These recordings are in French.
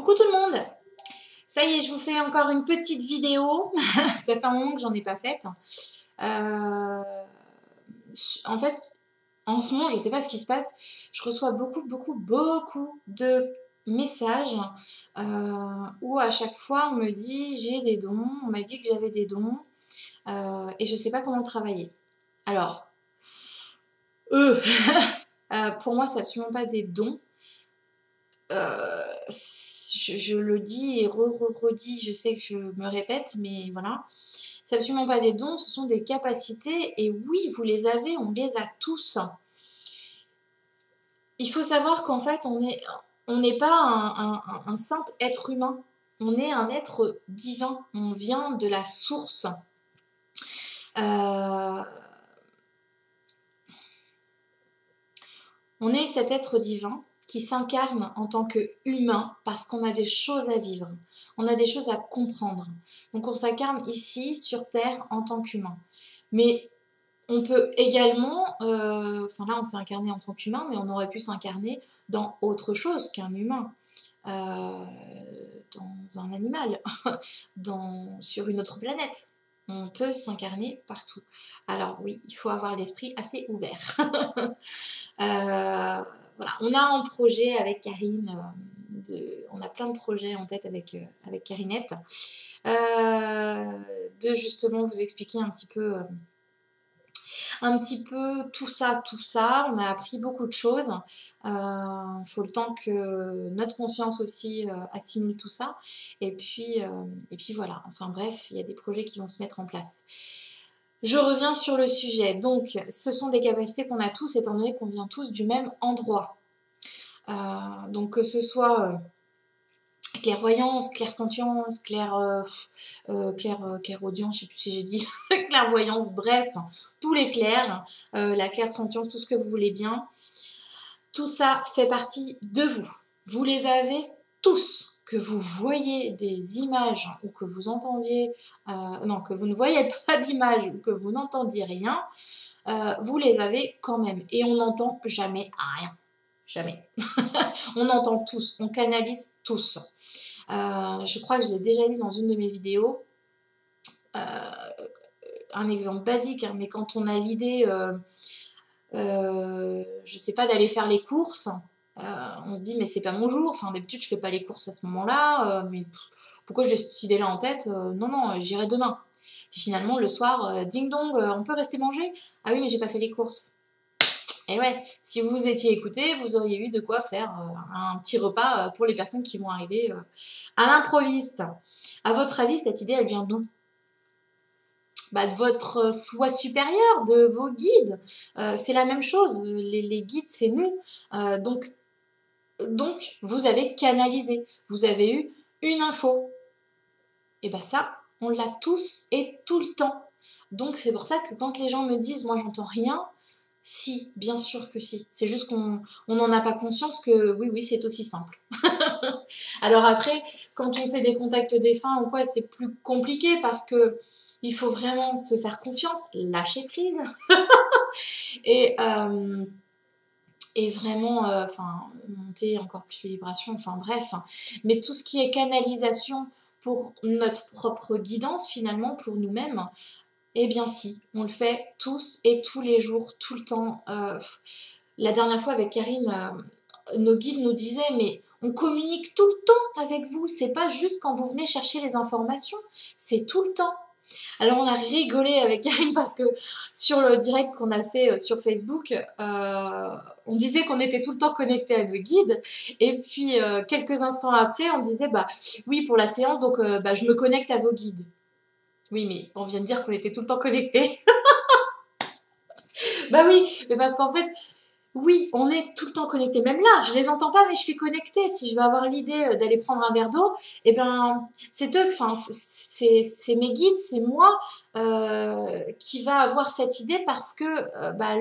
Coucou tout le monde! Ça y est, je vous fais encore une petite vidéo. Ça fait un moment que j'en ai pas faite. En fait, en ce moment, je sais pas ce qui se passe. Je reçois beaucoup de messages où à chaque fois on me dit j'ai des dons, on m'a dit que j'avais des dons et je sais pas comment travailler. Alors, eux, pour moi, c'est absolument pas des dons. Je le dis et redis, je sais que je me répète, mais voilà. C'est absolument pas des dons, ce sont des capacités, et oui, vous les avez, on les a tous. Il faut savoir qu'en fait, on n'est pas un simple être humain, on est un être divin, on vient de la source. On est cet être divin qui s'incarne en tant qu'humain parce qu'on a des choses à vivre, on a des choses à comprendre. Donc on s'incarne ici sur Terre en tant qu'humain. Mais on peut également, là on s'est incarné en tant qu'humain, mais on aurait pu s'incarner dans autre chose qu'un humain, dans un animal, sur une autre planète. On peut s'incarner partout. Alors oui, il faut avoir l'esprit assez ouvert. Voilà, on a un projet avec Karine, on a plein de projets en tête avec Karinette, de justement vous expliquer un petit peu tout ça. On a appris beaucoup de choses. Faut le temps que notre conscience aussi assimile tout ça. Et puis voilà. Enfin bref, il y a des projets qui vont se mettre en place. Je reviens sur le sujet. Donc, ce sont des capacités qu'on a tous, étant donné qu'on vient tous du même endroit. Donc, que ce soit clairvoyance, clairsentience, clairaudience, je sais plus si j'ai dit clairvoyance, bref, tous les clairs, la clairsentience, tout ce que vous voulez bien, tout ça fait partie de vous. Vous les avez tous. Que vous voyez des images ou que vous entendiez, que vous ne voyez pas d'images ou que vous n'entendiez rien, vous les avez quand même. Et on n'entend jamais rien. Jamais. On entend tous, on canalise tous. Je crois que je l'ai déjà dit dans une de mes vidéos. Un exemple basique, hein, mais quand on a l'idée, je sais pas, d'aller faire les courses, on se dit mais c'est pas mon jour, enfin d'habitude je fais pas les courses à ce moment-là, mais pourquoi j'ai cette idée-là en tête, non, j'irai demain. Puis finalement le soir, ding dong, on peut rester manger? Ah oui mais j'ai pas fait les courses. Et ouais, si vous vous étiez écouté, vous auriez eu de quoi faire un petit repas pour les personnes qui vont arriver à l'improviste. À votre avis, cette idée, elle vient d'où? De votre soi supérieur, de vos guides. C'est la même chose, les guides, c'est nous. Donc, vous avez canalisé, vous avez eu une info. Et ça, on l'a tous et tout le temps. Donc, c'est pour ça que quand les gens me disent « moi, j'entends rien », si, bien sûr que si. C'est juste qu'on n'en a pas conscience que oui, c'est aussi simple. Alors après, quand on fait des contacts défunts ou quoi, c'est plus compliqué parce que il faut vraiment se faire confiance, lâcher prise et vraiment monter encore plus les vibrations, enfin bref. Mais tout ce qui est canalisation pour notre propre guidance finalement, pour nous-mêmes, eh bien si, on le fait tous et tous les jours, tout le temps. La dernière fois avec Karine, nos guides nous disaient mais on communique tout le temps avec vous, c'est pas juste quand vous venez chercher les informations, c'est tout le temps. Alors on a rigolé avec Karine parce que sur le direct qu'on a fait sur Facebook, on disait qu'on était tout le temps connecté à nos guides et puis quelques instants après on disait oui pour la séance donc je me connecte à vos guides. Oui mais on vient de dire qu'on était tout le temps connecté. Oui, mais parce qu'en fait oui, on est tout le temps connecté. Même là, je les entends pas, mais je suis connectée. Si je vais avoir l'idée d'aller prendre un verre d'eau, c'est eux, c'est mes guides, c'est moi qui va avoir cette idée parce que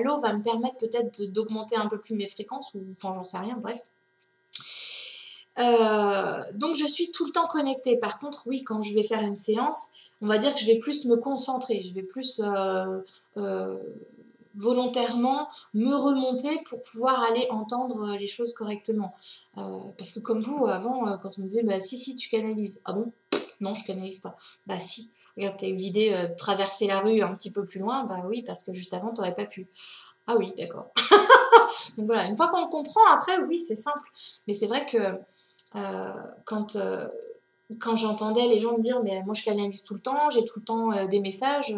l'eau va me permettre peut-être d'augmenter un peu plus mes fréquences, ou j'en sais rien, bref. Donc je suis tout le temps connectée. Par contre, oui, quand je vais faire une séance, on va dire que je vais plus me concentrer, je vais plus volontairement me remonter pour pouvoir aller entendre les choses correctement. Parce que comme vous, avant, quand on me disait, bah si, tu canalises. Ah bon? Non, je canalise pas. Bah si. Regarde, t'as eu l'idée de traverser la rue un petit peu plus loin. Bah oui, parce que juste avant, t'aurais pas pu. Ah oui, d'accord. Donc voilà, une fois qu'on le comprend, après, oui, c'est simple. Mais c'est vrai que euh, quand, euh, quand j'entendais les gens me dire, mais moi je canalise tout le temps, j'ai tout le temps des messages,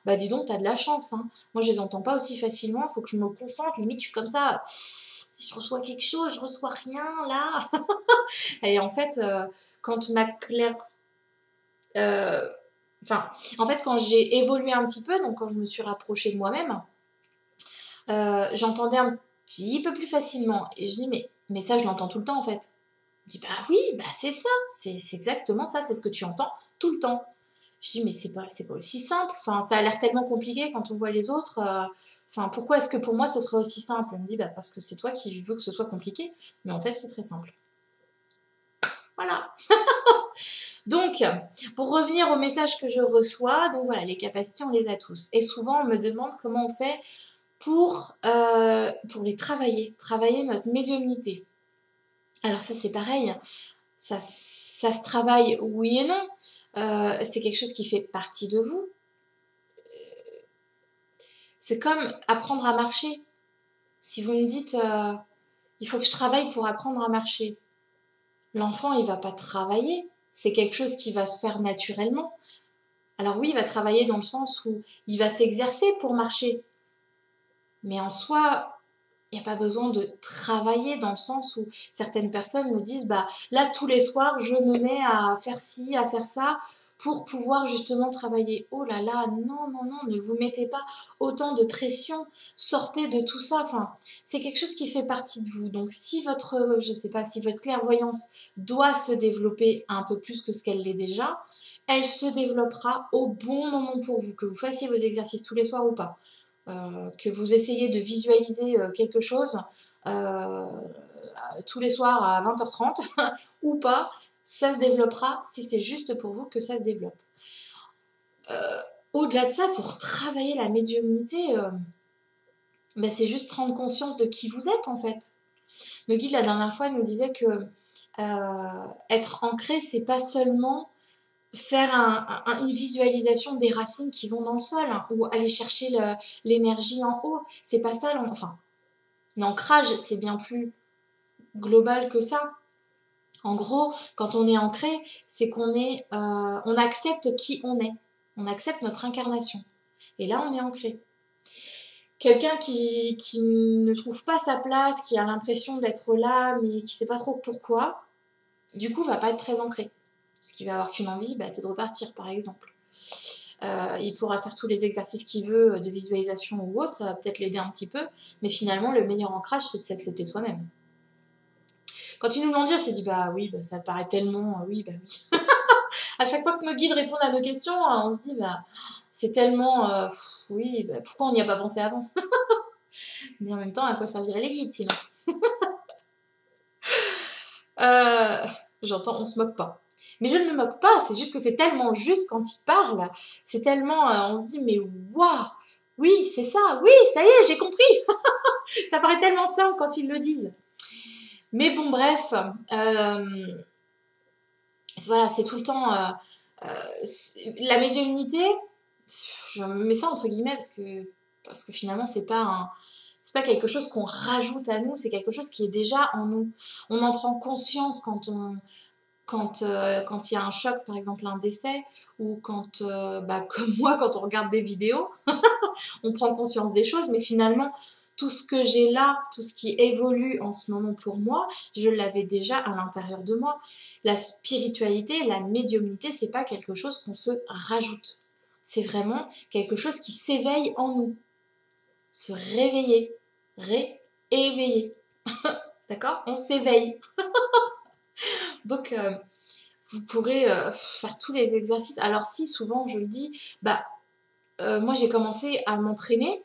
bah dis donc, t'as de la chance, hein. Moi je les entends pas aussi facilement, il faut que je me concentre, limite je suis comme ça, si je reçois quelque chose, je reçois rien là. Et en fait, quand ma claire. euh, Enfin, en fait, quand j'ai évolué un petit peu, donc quand je me suis rapprochée de moi-même, j'entendais un petit peu plus facilement. Et je dis, mais ça, je l'entends tout le temps en fait. Je dis, bah oui, bah c'est ça, c'est exactement ça, c'est ce que tu entends tout le temps. Je dis, mais c'est pas aussi simple. Enfin, ça a l'air tellement compliqué quand on voit les autres. Enfin, pourquoi est-ce que pour moi ce serait aussi simple? Elle me dit, bah parce que c'est toi qui veux que ce soit compliqué. Mais en fait, c'est très simple. Voilà. Donc, pour revenir au message que je reçois, donc voilà, les capacités, on les a tous. Et souvent, on me demande comment on fait pour les travailler notre médiumnité. Alors ça, c'est pareil, ça se travaille oui et non. C'est quelque chose qui fait partie de vous. C'est comme apprendre à marcher. Si vous me dites, il faut que je travaille pour apprendre à marcher, l'enfant, il va pas travailler. C'est quelque chose qui va se faire naturellement. Alors oui, il va travailler dans le sens où il va s'exercer pour marcher. Mais en soi, il n'y a pas besoin de travailler dans le sens où certaines personnes me disent, bah là tous les soirs je me mets à faire ci, à faire ça pour pouvoir justement travailler. Oh là là, non, non, non, ne vous mettez pas autant de pression, sortez de tout ça. Enfin, c'est quelque chose qui fait partie de vous. Donc si votre, je sais pas, si votre clairvoyance doit se développer un peu plus que ce qu'elle l'est déjà, elle se développera au bon moment pour vous, que vous fassiez vos exercices tous les soirs ou pas. Que vous essayez de visualiser quelque chose euh, tous les soirs à 20h30 ou pas, ça se développera si c'est juste pour vous que ça se développe. Au-delà de ça, pour travailler la médiumnité, ben c'est juste prendre conscience de qui vous êtes en fait. Le guide la dernière fois nous disait que être ancré, c'est pas seulement faire une visualisation des racines qui vont dans le sol, hein, ou aller chercher l'énergie en haut. C'est pas ça, enfin, l'ancrage, c'est bien plus global que ça. En gros, quand on est ancré, c'est on accepte qui on est. On accepte notre incarnation. Et là, on est ancré. Quelqu'un qui ne trouve pas sa place, qui a l'impression d'être là, mais qui ne sait pas trop pourquoi, du coup, va pas être très ancré. Ce qui va avoir qu'une envie, bah, c'est de repartir, par exemple. Il pourra faire tous les exercices qu'il veut de visualisation ou autre, ça va peut-être l'aider un petit peu, mais finalement, le meilleur ancrage, c'est de s'accepter soi-même. Quand ils nous l'ont dit, on s'est dit, bah oui, bah, ça paraît tellement, oui, bah oui. À chaque fois que nos guides répondent à nos questions, on se dit, bah c'est tellement, oui, bah, pourquoi on n'y a pas pensé avant? Mais en même temps, à quoi serviraient les guides sinon? Euh, J'entends, on se moque pas. Mais je ne me moque pas, c'est juste que c'est tellement juste quand ils parlent, c'est tellement, on se dit, mais waouh, oui, c'est ça, oui, ça y est, j'ai compris. Ça paraît tellement simple quand ils le disent. Mais bon, bref, voilà, c'est tout le temps. La médiumnité, je mets ça entre guillemets parce que finalement, c'est pas quelque chose qu'on rajoute à nous, c'est quelque chose qui est déjà en nous. On en prend conscience quand il y a un choc, par exemple un décès, ou quand, bah, comme moi, quand on regarde des vidéos, on prend conscience des choses, mais finalement, tout ce que j'ai là, tout ce qui évolue en ce moment pour moi, je l'avais déjà à l'intérieur de moi. La spiritualité, la médiumnité, c'est pas quelque chose qu'on se rajoute. C'est vraiment quelque chose qui s'éveille en nous. Se réveiller. Rééveiller. D'accord? On s'éveille. Donc, vous pourrez faire tous les exercices. Alors si, souvent, je le dis, bah, moi, j'ai commencé à m'entraîner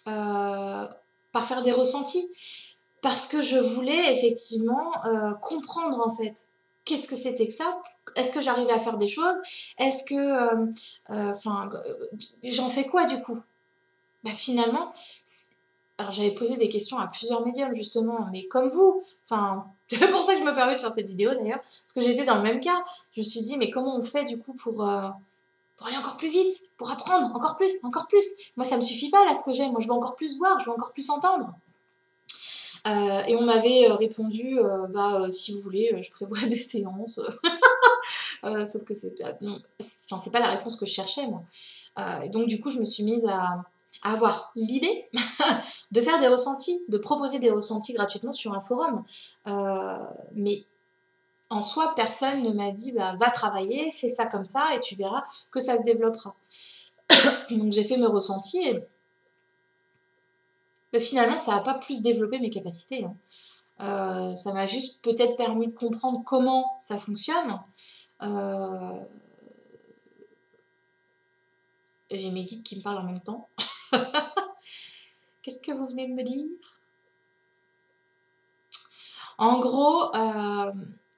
par faire des ressentis. Parce que je voulais effectivement comprendre en fait. Qu'est-ce que c'était que ça? Est-ce que j'arrivais à faire des choses? Est-ce que... Enfin, j'en fais quoi du coup? bah finalement, alors j'avais posé des questions à plusieurs médiums justement, mais comme vous, enfin, c'est pour ça que je me permets de faire cette vidéo d'ailleurs, parce que j'étais dans le même cas. Je me suis dit, mais comment on fait du coup pour aller encore plus vite, pour apprendre encore plus, encore plus. Moi, ça me suffit pas là ce que j'ai. Moi, je veux encore plus voir, je veux encore plus entendre. Et on m'avait répondu, si vous voulez, je prévois des séances. Sauf que c'est pas la réponse que je cherchais moi. Et donc du coup, je me suis mise à avoir l'idée de faire des ressentis, de proposer des ressentis gratuitement sur un forum. Mais en soi, personne ne m'a dit va travailler, fais ça comme ça et tu verras que ça se développera. Donc j'ai fait mes ressentis et finalement ça n'a pas plus développé mes capacités. Hein. Ça m'a juste peut-être permis de comprendre comment ça fonctionne. J'ai mes guides qui me parlent en même temps. Qu'est-ce que vous venez de me dire? En gros,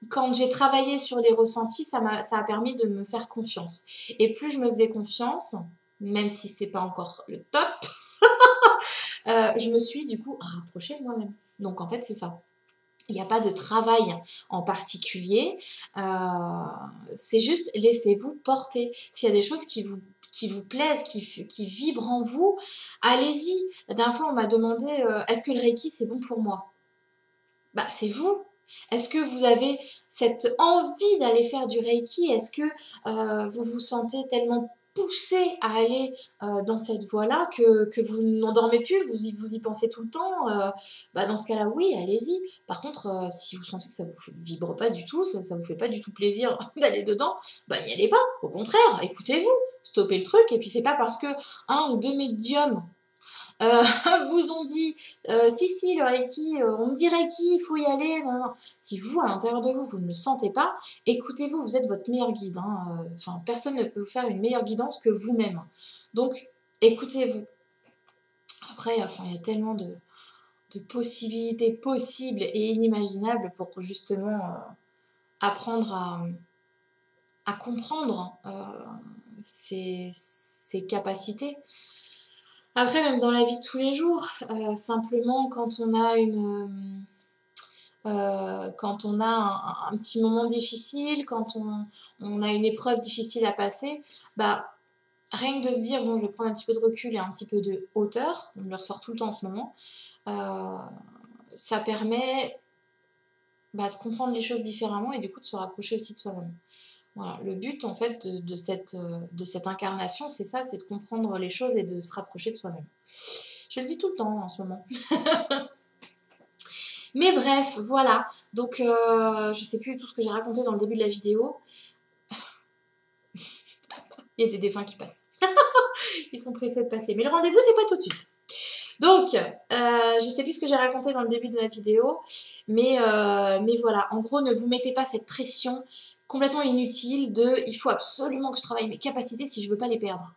quand j'ai travaillé sur les ressentis, ça a permis de me faire confiance. Et plus je me faisais confiance, même si c'est pas encore le top, je me suis du coup rapprochée de moi-même. Donc en fait, c'est ça. Il n'y a pas de travail en particulier. C'est juste laissez-vous porter. S'il y a des choses qui vous plaisent, qui vibrent en vous, allez-y. La dernière fois, on m'a demandé est-ce que le Reiki, c'est bon pour moi? Bah, c'est vous. Est-ce que vous avez cette envie d'aller faire du Reiki? Est-ce que vous vous sentez tellement poussé à aller dans cette voie-là que vous n'endormez plus, vous y pensez tout le temps? Dans ce cas-là, oui, allez-y. Par contre, si vous sentez que ça vous vibre pas du tout, ça vous fait pas du tout plaisir d'aller dedans, n'y allez pas. Au contraire, écoutez-vous, stoppez le truc. Et puis c'est pas parce que un ou deux médiums vous ont dit si le Reiki, on me dit Reiki, il faut y aller. Non, non. Si vous, à l'intérieur de vous, vous ne le sentez pas, écoutez-vous, vous êtes votre meilleur guide. Hein. Personne ne peut vous faire une meilleure guidance que vous-même. Donc, écoutez-vous. Après, il y a tellement de possibilités possibles et inimaginables pour justement apprendre à comprendre ces capacités. Après, même dans la vie de tous les jours, simplement quand on a un petit moment difficile, quand on a une épreuve difficile à passer, rien que de se dire, bon, je vais prendre un petit peu de recul et un petit peu de hauteur, on me le ressort tout le temps en ce moment, ça permet de comprendre les choses différemment et du coup de se rapprocher aussi de soi-même. Voilà, le but en fait de cette incarnation, c'est ça, c'est de comprendre les choses et de se rapprocher de soi-même. Je le dis tout le temps en ce moment. Mais bref, voilà. Donc, je sais plus tout ce que j'ai raconté dans le début de la vidéo. Il y a des défunts qui passent. Ils sont pressés de passer. Mais le rendez-vous, c'est pas tout de suite. Donc, je sais plus ce que j'ai raconté dans le début de ma vidéo. Mais voilà. En gros, ne vous mettez pas cette pression complètement inutile il faut absolument que je travaille mes capacités si je veux pas les perdre.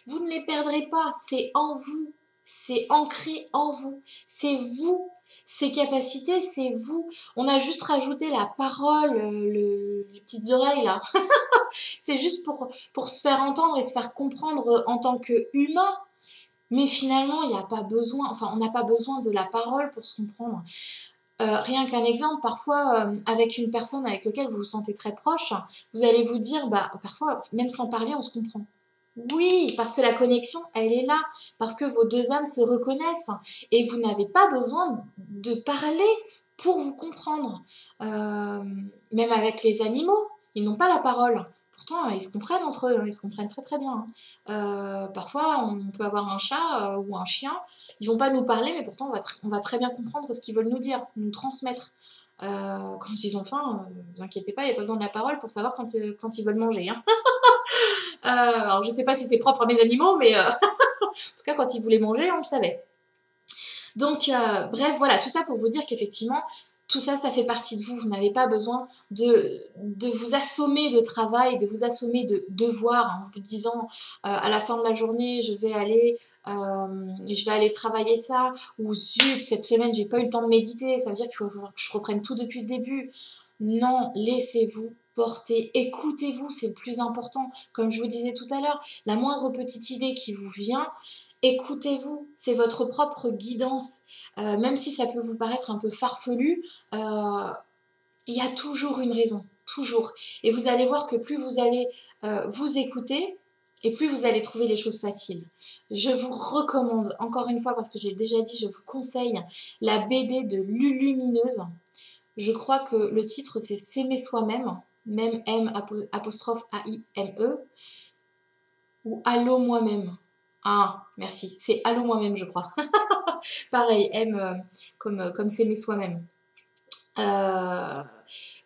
Vous ne les perdrez pas. C'est en vous. C'est ancré en vous. C'est vous. Ces capacités, c'est vous. On a juste rajouté la parole, les petites oreilles là. C'est juste pour se faire entendre et se faire comprendre en tant qu'humain. Mais finalement, il n'y a pas besoin, on n'a pas besoin de la parole pour se comprendre. Rien qu'un exemple, parfois, avec une personne avec laquelle vous vous sentez très proche, vous allez vous dire, parfois, même sans parler, on se comprend. Oui, parce que la connexion, elle est là, parce que vos deux âmes se reconnaissent et vous n'avez pas besoin de parler pour vous comprendre. Même avec les animaux, ils n'ont pas la parole. Pourtant, ils se comprennent entre eux, ils se comprennent très très bien. Parfois, on peut avoir un chat ou un chien, ils vont pas nous parler, mais pourtant, on va très bien comprendre ce qu'ils veulent nous dire, nous transmettre. Quand ils ont faim, ne vous inquiétez pas, il n'y a pas besoin de la parole pour savoir quand ils veulent manger. Hein. Alors, je sais pas si c'est propre à mes animaux, mais en tout cas, quand ils voulaient manger, on le savait. Donc, bref, voilà, tout ça pour vous dire qu'effectivement, Tout ça, ça fait partie de vous. Vous n'avez pas besoin de vous assommer de travail, de vous assommer de devoirs en vous disant à la fin de la journée, je vais aller travailler ça, ou zut, cette semaine, j'ai pas eu le temps de méditer, ça veut dire qu'il faut que je reprenne tout depuis le début. Non, laissez-vous porter, écoutez-vous, c'est le plus important. Comme je vous disais tout à l'heure, la moindre petite idée qui vous vient, écoutez-vous, c'est votre propre guidance. Même si ça peut vous paraître un peu farfelu, il y a toujours une raison, toujours. Et vous allez voir que plus vous allez vous écouter, et plus vous allez trouver les choses faciles. Je vous recommande, encore une fois, parce que je l'ai déjà dit, je vous conseille la BD de Lulumineuse. Je crois que le titre c'est S'aimer soi-même, même M apostrophe A-I-M-E, ou Allô moi-même. Ah, merci, c'est Allô moi-même, je crois. Pareil, M comme S'aimer soi-même. Enfin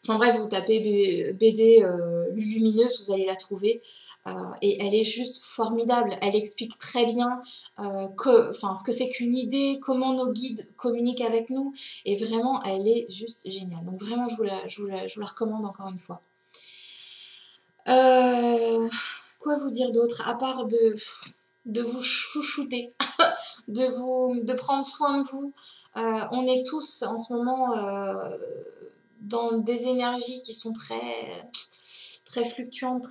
bref, vous tapez BD Lulumineuse, vous allez la trouver. Et elle est juste formidable. Elle explique très bien ce que c'est qu'une idée, comment nos guides communiquent avec nous. Et vraiment, elle est juste géniale. Donc vraiment, je vous la recommande encore une fois. Quoi vous dire d'autre à part de vous chouchouter, de prendre soin de vous. On est tous en ce moment dans des énergies qui sont très fluctuantes,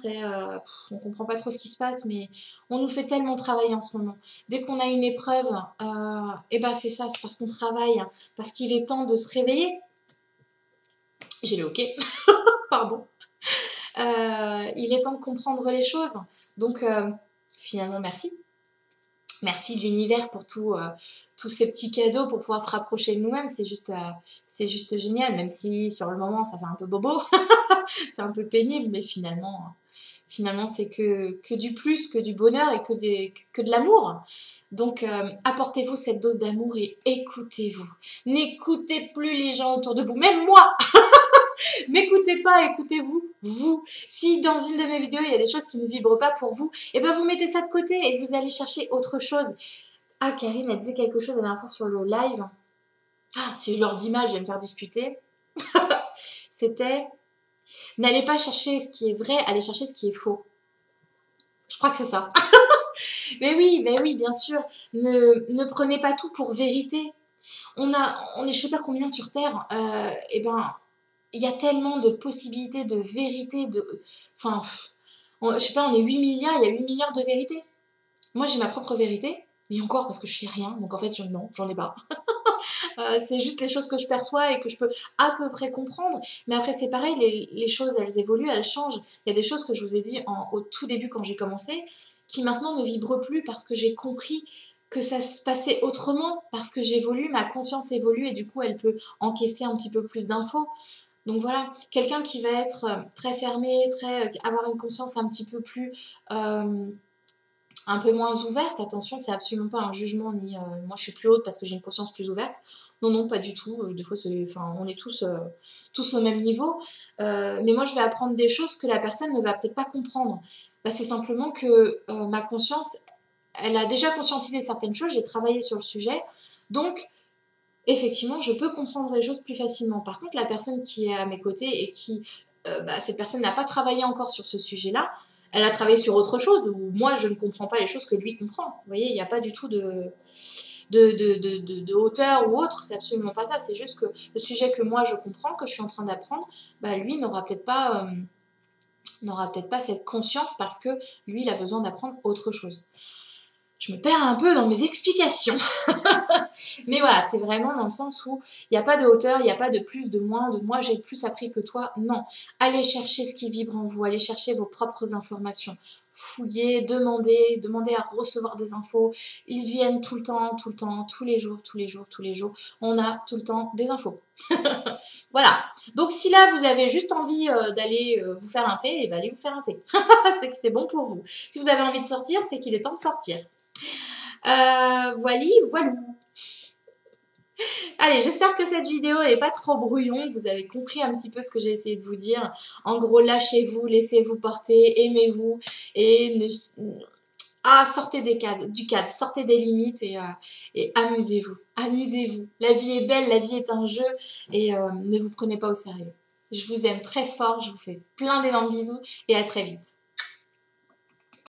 on comprend pas trop ce qui se passe, mais on nous fait tellement travailler en ce moment. Dès qu'on a une épreuve, et ben c'est ça, c'est parce qu'on travaille, parce qu'il est temps de se réveiller. J'ai le hoquet, pardon. Il est temps de comprendre les choses. Donc finalement, merci. Merci l'univers pour tous ces petits cadeaux pour pouvoir se rapprocher de nous-mêmes. C'est juste génial, même si sur le moment ça fait un peu bobo, c'est un peu pénible, mais finalement c'est que du plus, que du bonheur et que de l'amour. Donc apportez-vous cette dose d'amour et écoutez-vous. N'écoutez plus les gens autour de vous, même moi. M'écoutez pas, écoutez-vous, vous. Si dans une de mes vidéos, il y a des choses qui ne vibrent pas pour vous, et ben vous mettez ça de côté et vous allez chercher autre chose. Ah, Karine, elle disait quelque chose la dernière fois sur le live. Ah, si je leur dis mal, je vais me faire disputer. C'était, n'allez pas chercher ce qui est vrai, allez chercher ce qui est faux. Je crois que c'est ça. Mais oui, bien sûr. Ne prenez pas tout pour vérité. On est je sais pas combien sur Terre. Et ben, il y a tellement de possibilités de vérité, enfin, je sais pas, on est 8 milliards, il y a 8 milliards de vérités. Moi, j'ai ma propre vérité, et encore parce que je sais rien, donc en fait, non, j'en ai pas. C'est juste les choses que je perçois et que je peux à peu près comprendre. Mais après, c'est pareil, les choses, elles évoluent, elles changent. Il y a des choses que je vous ai dit au tout début quand j'ai commencé, qui maintenant ne vibrent plus parce que j'ai compris que ça se passait autrement, parce que j'évolue, ma conscience évolue et du coup, elle peut encaisser un petit peu plus d'infos. Donc voilà, quelqu'un qui va être très fermé, avoir une conscience un petit peu plus, un peu moins ouverte. Attention, c'est absolument pas un jugement ni moi je suis plus haute parce que j'ai une conscience plus ouverte. Non, non, pas du tout. Des fois, on est tous au même niveau. Mais moi, je vais apprendre des choses que la personne ne va peut-être pas comprendre. Bah, c'est simplement que ma conscience, elle a déjà conscientisé certaines choses. J'ai travaillé sur le sujet, donc effectivement, je peux comprendre les choses plus facilement. Par contre, la personne qui est à mes côtés et cette personne n'a pas travaillé encore sur ce sujet-là, elle a travaillé sur autre chose où moi, je ne comprends pas les choses que lui comprend. Vous voyez, il n'y a pas du tout de hauteur ou autre, c'est absolument pas ça. C'est juste que le sujet que moi, je comprends, que je suis en train d'apprendre, bah, lui n'aura peut-être pas cette conscience parce que lui, il a besoin d'apprendre autre chose. Je me perds un peu dans mes explications. Mais voilà, c'est vraiment dans le sens où il n'y a pas de hauteur, il n'y a pas de plus, de moins, de moi j'ai plus appris que toi. Non. Allez chercher ce qui vibre en vous, allez chercher vos propres informations. Fouillez, demandez à recevoir des infos. Ils viennent tout le temps, tous les jours. On a tout le temps des infos. Voilà. Donc si là vous avez juste envie d'aller vous faire un thé, allez vous faire un thé. C'est que c'est bon pour vous. Si vous avez envie de sortir, c'est qu'il est temps de sortir. Voilà. Allez, j'espère que cette vidéo n'est pas trop brouillon, que vous avez compris un petit peu ce que j'ai essayé de vous dire. En gros, lâchez-vous, laissez-vous porter, aimez-vous et Ah, sortez du cadre, sortez des limites et amusez-vous. Amusez-vous. La vie est belle, la vie est un jeu et ne vous prenez pas au sérieux. Je vous aime très fort, je vous fais plein d'énormes bisous et à très vite.